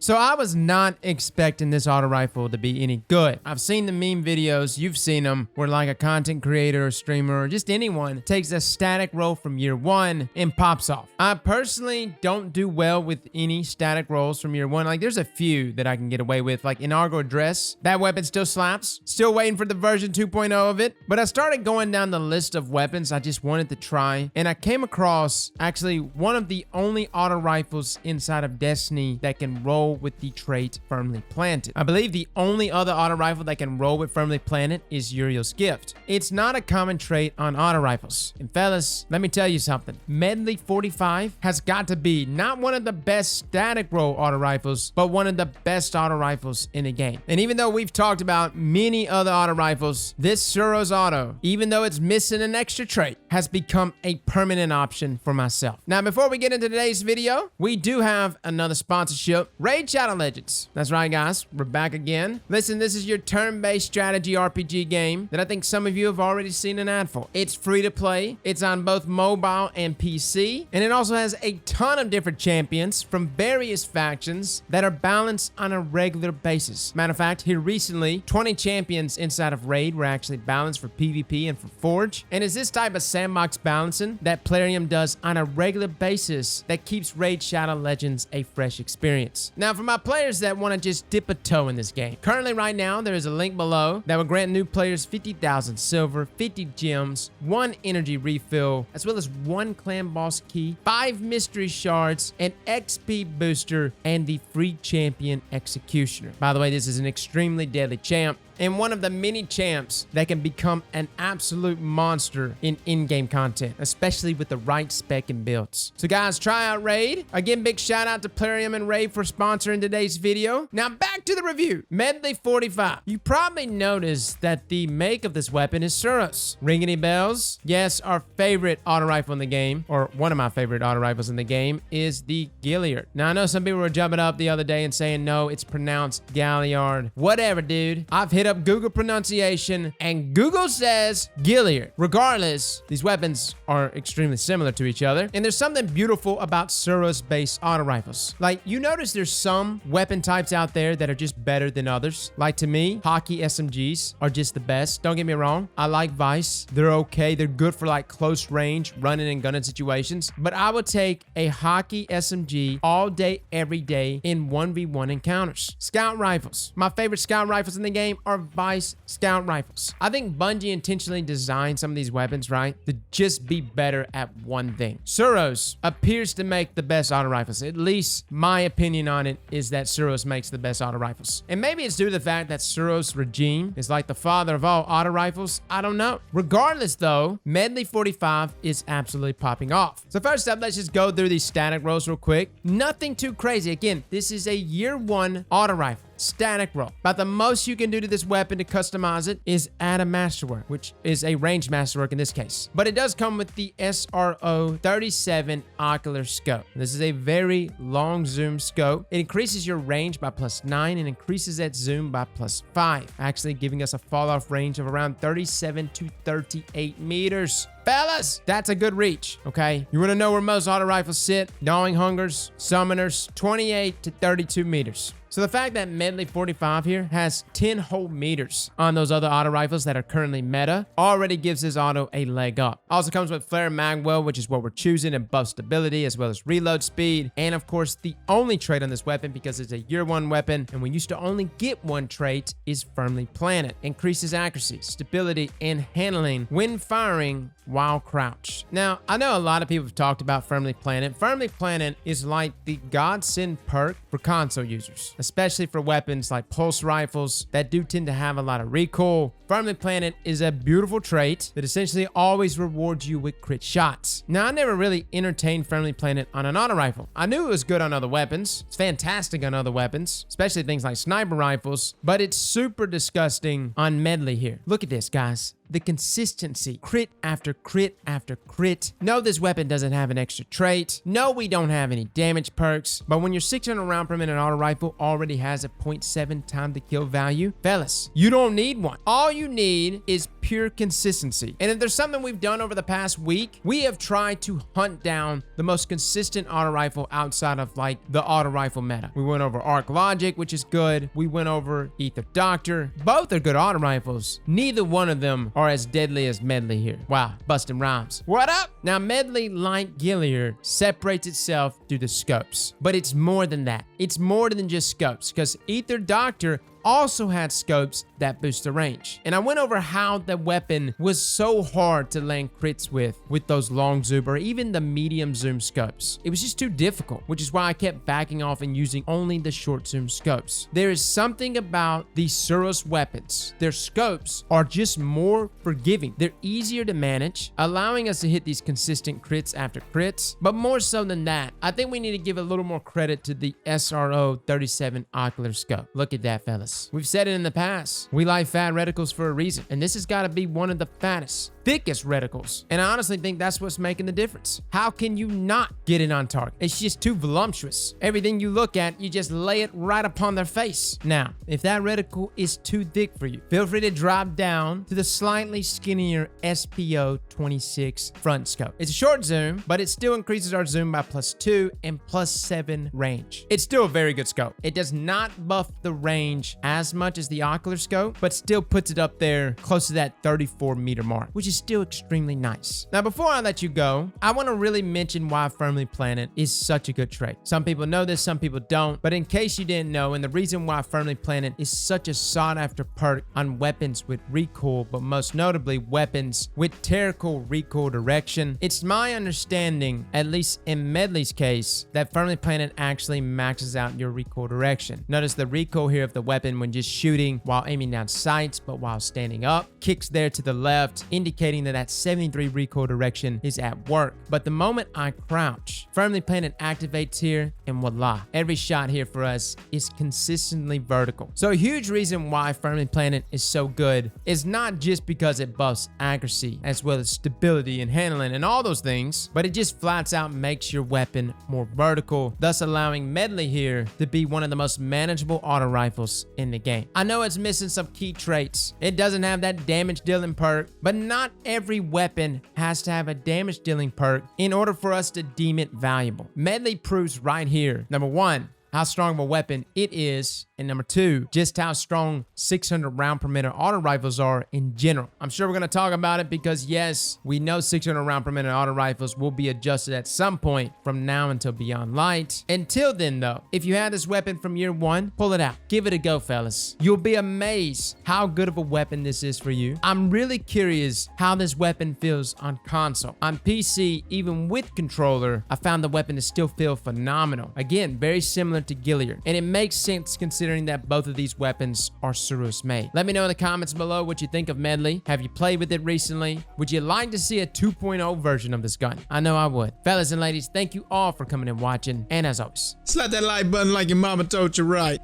So I was not expecting this auto rifle to be any good. I've seen the meme videos, you've seen them, where like a content creator or streamer or just anyone takes a static roll from year one and pops off. I personally don't do well with any static rolls from year one. Like there's a few that I can get away with, like Inaugural Dress. That weapon still slaps. Still waiting for the version 2.0 of it. But I started going down the list of weapons I just wanted to try, and I came across actually one of the only auto rifles inside of Destiny that can roll with the trait Firmly Planted. I believe the only other auto rifle that can roll with Firmly Planted is Uriel's Gift. It's not a common trait on auto rifles. And fellas, let me tell you something. Medley-45 has got to be not one of the best static roll auto rifles, but one of the best auto rifles in the game. And even though we've talked about many other auto rifles, this Suros auto, even though it's missing an extra trait, has become a permanent option for myself. Now, before we get into today's video, we do have another sponsorship, Raid Shadow Legends. That's right, guys. We're back again. Listen, this is your turn-based strategy RPG game that I think some of you have already seen an ad for. It's free to play. It's on both mobile and PC. And it also has a ton of different champions from various factions that are balanced on a regular basis. Matter of fact, here recently, 20 champions inside of Raid were actually balanced for PvP and for Forge. And it's this type of sandbox balancing that Plarium does on a regular basis that keeps Raid Shadow Legends a fresh experience. Now, for my players that want to just dip a toe in this game, currently right now, there is a link below that will grant new players 50,000 silver, 50 gems, 1 energy refill, as well as 1 clan boss key, 5 mystery shards, an XP booster, and the free champion executioner. By the way, this is an extremely deadly champ, and one of the many champs that can become an absolute monster in in-game content, especially with the right spec and builds. So guys, try out Raid. Again, big shout out to Plarium and Raid for sponsoring today's video. Now back to the review. Medley-45. You probably noticed that the make of this weapon is Suros. Ring any bells? Yes, our favorite auto rifle in the game, or one of my favorite auto rifles in the game, is the Gilliard. Now I know some people were jumping up the other day and saying, no, it's pronounced Galliard. Whatever, dude. I've hit up Google pronunciation and Google says Gilliard. Regardless, these weapons are extremely similar to each other, and there's something beautiful about Suros-based auto rifles. Like, you notice there's some weapon types out there that are just better than others. Like, to me, hockey SMGs are just the best. Don't get me wrong, I like Vice. They're okay. They're good for like close range running and gunning situations, but I would take a hockey SMG all day, every day in 1v1 encounters. Scout rifles. My favorite scout rifles in the game are Vice scout rifles. I think Bungie intentionally designed some of these weapons, right, to just be better at one thing. Suros appears to make the best auto rifles. At least my opinion on it is that Suros makes the best auto rifles. And maybe it's due to the fact that Suros regime is like the father of all auto rifles. I don't know. Regardless though, Medley-45 is absolutely popping off. So first up, let's just go through these static rolls real quick. Nothing too crazy. Again, this is a year one auto rifle. Static roll. About the most you can do to this weapon to customize it is add a masterwork, which is a ranged masterwork in this case. But it does come with the SRO 37 ocular scope. This is a very long zoom scope. It increases your range by +9 and increases that zoom by +5, actually giving us a fall off range of around 37 to 38 meters. Fellas, that's a good reach, okay? You want to know where most auto rifles sit? Gnawing Hungers, Summoners, 28 to 32 meters. So the fact that Medley-45 here has 10 whole meters on those other auto rifles that are currently meta already gives this auto a leg up. Also comes with Flare Magwell, which is what we're choosing, and buff stability as well as reload speed. And of course, the only trait on this weapon, because it's a year one weapon and we used to only get one trait, is Firmly Planted. Increases accuracy, stability, and handling when firing while crouched. Now, I know a lot of people have talked about Firmly Planted. Firmly Planted is like the godsend perk for console users, especially for weapons like pulse rifles that do tend to have a lot of recoil. Firmly Planted is a beautiful trait that essentially always rewards you with crit shots. Now, I never really entertained Firmly Planted on an auto rifle. I knew it was good on other weapons. It's fantastic on other weapons, especially things like sniper rifles, but it's super disgusting on Medley here. Look at this, guys. the consistency. Crit after crit after crit. No, this weapon doesn't have an extra trait. No, we don't have any damage perks. But when your 600 round per minute auto rifle already has a 0.7 time to kill value, fellas, you don't need one. All you need is pure consistency. And if there's something we've done over the past week, we have tried to hunt down the most consistent auto rifle outside of like the auto rifle meta. We went over Arc Logic, which is good. We went over Ether Doctor. Both are good auto rifles. Neither one of them are as deadly as Medley here. Wow, busting rhymes. What up? Now Medley, like Gilmer, separates itself through the scopes, but it's more than that. It's more than just scopes, because Ether Doctor also had scopes that boost the range. And I went over how the weapon was so hard to land crits with those long zoom or even the medium zoom scopes. It was just too difficult, which is why I kept backing off and using only the short zoom scopes. There is something about these Suros weapons. Their scopes are just more forgiving. They're easier to manage, allowing us to hit these consistent crits after crits. But more so than that, I think we need to give a little more credit to the SRO-37 ocular scope. Look at that, fellas. We've said it in the past. We like fat reticles for a reason, and this has got to be one of the fattest, thickest reticles. And I honestly think that's what's making the difference. How can you not get it on target? It's just too voluptuous. Everything you look at, you just lay it right upon their face. Now, if that reticle is too thick for you, feel free to drop down to the slightly skinnier SPO-26 front scope. It's a short zoom, but it still increases our zoom by +2 and +7 range. It's still a very good scope. It does not buff the range as much as the ocular scope, but still puts it up there close to that 34 meter mark, which is still extremely nice. Now, before I let you go, I want to really mention why Firmly Planted is such a good trait. Some people know this, some people don't, but in case you didn't know, and the reason why Firmly Planted is such a sought after perk on weapons with recoil, but most notably weapons with terrible recoil direction, it's my understanding, at least in Medley's case, that Firmly Planted actually maxes out your recoil direction. Notice the recoil here of the weapon when just shooting while aiming down sights, but while standing up, kicks there to the left, indicating that 73 recoil direction is at work. But the moment I crouch, Firmly Planted activates here, and voila, every shot here for us is consistently vertical. So a huge reason why Firmly Planted is so good is not just because it buffs accuracy as well as stability and handling and all those things, but it just flats out makes your weapon more vertical, thus allowing Medley here to be one of the most manageable auto rifles in the game. I know it's missing some key traits. It doesn't have that damage dealing perk, but not every weapon has to have a damage dealing perk in order for us to deem it valuable. Medley proves right here, number one, how strong of a weapon it is, and number two, just how strong 600 round per minute auto rifles are in general. I'm sure we're going to talk about it because yes, we know 600 round per minute auto rifles will be adjusted at some point from now until Beyond Light. Until then though, if you had this weapon from year one, pull it out. Give it a go, fellas. You'll be amazed how good of a weapon this is for you. I'm really curious how this weapon feels on console. On PC, even with controller, I found the weapon to still feel phenomenal. Again, very similar to Gilmer, and it makes sense considering that both of these weapons are Suros made. Let me know in the comments below what you think of Medley. Have you played with it recently? Would you like to see a 2.0 version of this gun? I know I would. Fellas and ladies, thank you all for coming and watching, and as always, slap that like button like your mama told you right.